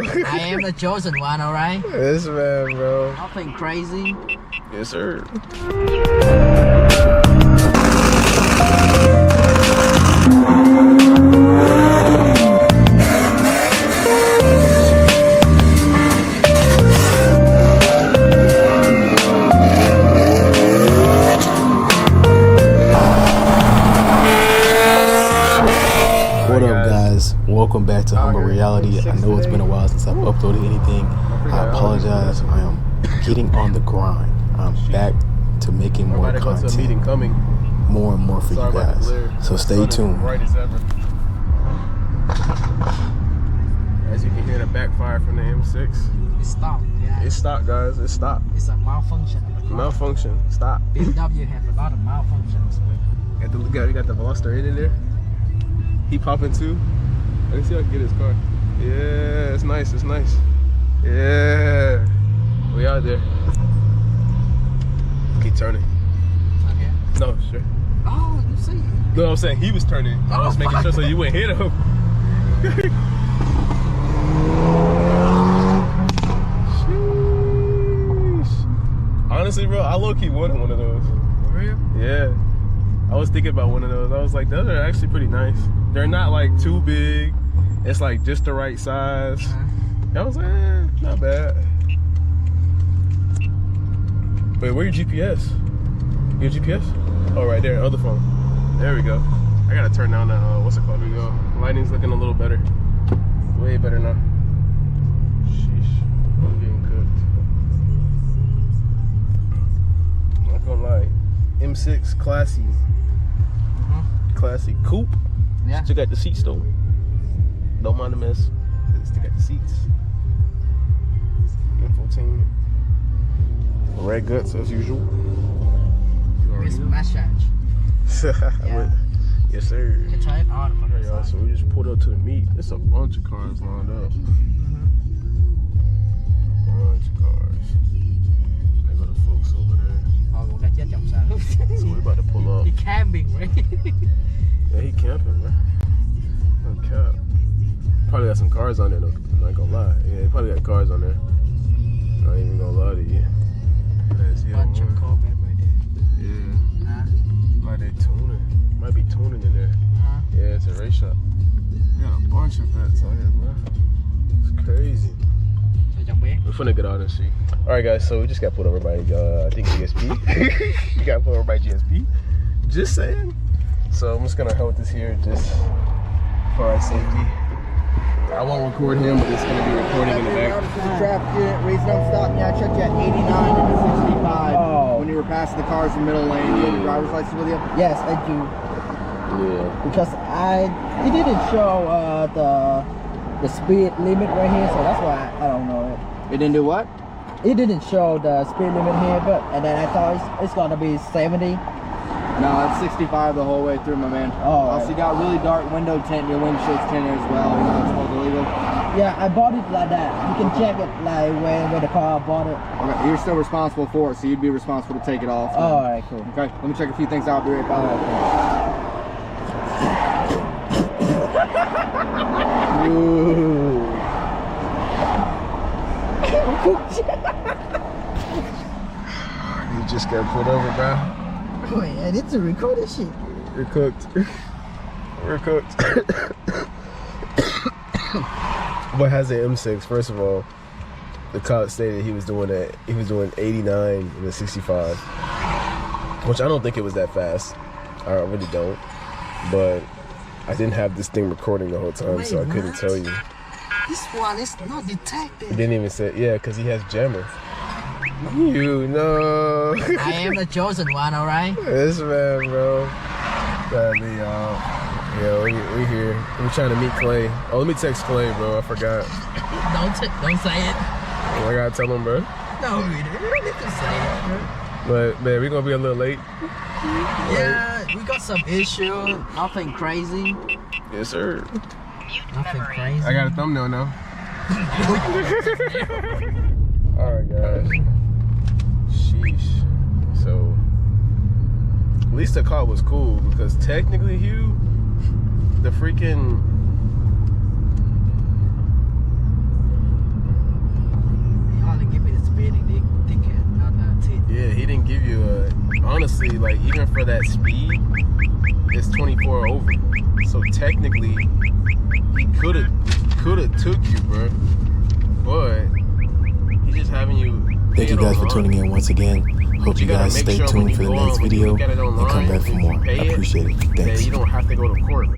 I am the chosen one, alright? This man, bro. Nothing crazy. Yes, sir. What up, guys? Welcome back to Humble Reality. I know it's been a while since I've uploaded anything. I apologize. I am getting on the grind. I'm back to making more content, more and more for you guys. So stay tuned. As you can hear the backfire from the M6. It stopped, yeah. It stopped, guys. It stopped. It's a malfunction of the car. Malfunction. Stop. BMW have a lot of malfunctions. You got the Veloster in there. He popping too. Let me see if I can get his car. Yeah, it's nice. It's nice. Yeah. We out there. Keep turning. Okay. No, sure. Oh, you see? No, I'm saying he was turning. I was making sure so you wouldn't hit him. Sheesh. Honestly, bro, I low-key wanted one of those. For real? Yeah. I was thinking about one of those. I was like, those are actually pretty nice. They're not like too big. It's like just the right size. I was like, not bad. Wait, where your GPS? Your GPS? Oh, right there, other phone. There we go. I gotta turn down the, what's it called? There we go. Lighting's looking a little better. Way better now. Sheesh, I'm getting cooked. Not gonna lie. M6, classy. Classy coupe. Yeah. Still got the seats though. Don't mind the mess. Still got the seats. Infotainment. Red guts as usual. It's massage. Yeah. Yes, sir. You can try it on for Hey, y'all, so we just pulled up to the meet. It's a bunch of cars lined up. A bunch of cars. There go the folks over there. Oh, cái chết chồng sao? So we about to pull up. He camping, right? Yeah, he camping, man. No cap. Probably got some cars on there, though. I'm not gonna lie. Yeah, he probably got cars on there. I ain't even gonna lie to you. Bunch of Corvette right there. Yeah. Might they tuning? Might be tuning in there. Yeah, it's a race shop. We got a bunch of vets out here, man. It's crazy. We're finna get out and see. Alright, guys, so we just got pulled over by, I think, GSP. You got pulled over by GSP. Just saying. So I'm just gonna hold this here just for our safety. I won't record him, but it's gonna be recording in the back. Traffic unit, reason I'm stopping you, I checked you at 89 and 65. Oh. When you were passing the cars in the middle lane, you had your driver's license with you? Yes, I do. Yeah. Because it didn't show the speed limit right here, so that's why I don't know it. It didn't do what? It didn't show the speed limit here, and then I thought it's gonna be 70. No, it's 65 the whole way through, my man. Oh. Also, you got really dark window tint, your windshield's tinted as well. You know it's called illegal. Yeah, I bought it like that. You can check it like when the car bought it. Okay, you're still responsible for it, so you'd be responsible to take it off. Oh, alright, cool. Okay, let me check a few things out. I'll be right back. Ooh. You just got pulled over, bro. Wait, I need to record this shit. We're cooked. We're cooked. What has an M6? First of all, the cop stated he was doing 89 and a 65, which I don't think it was that fast. I really don't. But I didn't have this thing recording the whole time, so I couldn't tell you. This one is not detected. He didn't even say, yeah, because he has jammer. You know. I am the chosen one, alright? This man, bro. Sadly, y'all. Yeah, we here. We're trying to meet Clay. Oh, let me text Clay, bro. I forgot. Don't say it. Oh, I gotta tell him, bro. No, we don't need to say it, bro. But man, we're gonna be a little late. Yeah, we got some issue. Nothing crazy. Yes, sir. Nothing crazy. I got a thumbnail now. All right, guys. Sheesh. So, at least the car was cool because technically, Hugh, the freaking honestly, like, even for that speed, it's 24 over. So technically, he could have took you, bro. But he's just having you. Thank you guys for tuning in once again. Hope you guys stay tuned for the next video and come back for more. I appreciate it. Thanks. You don't have to go to court.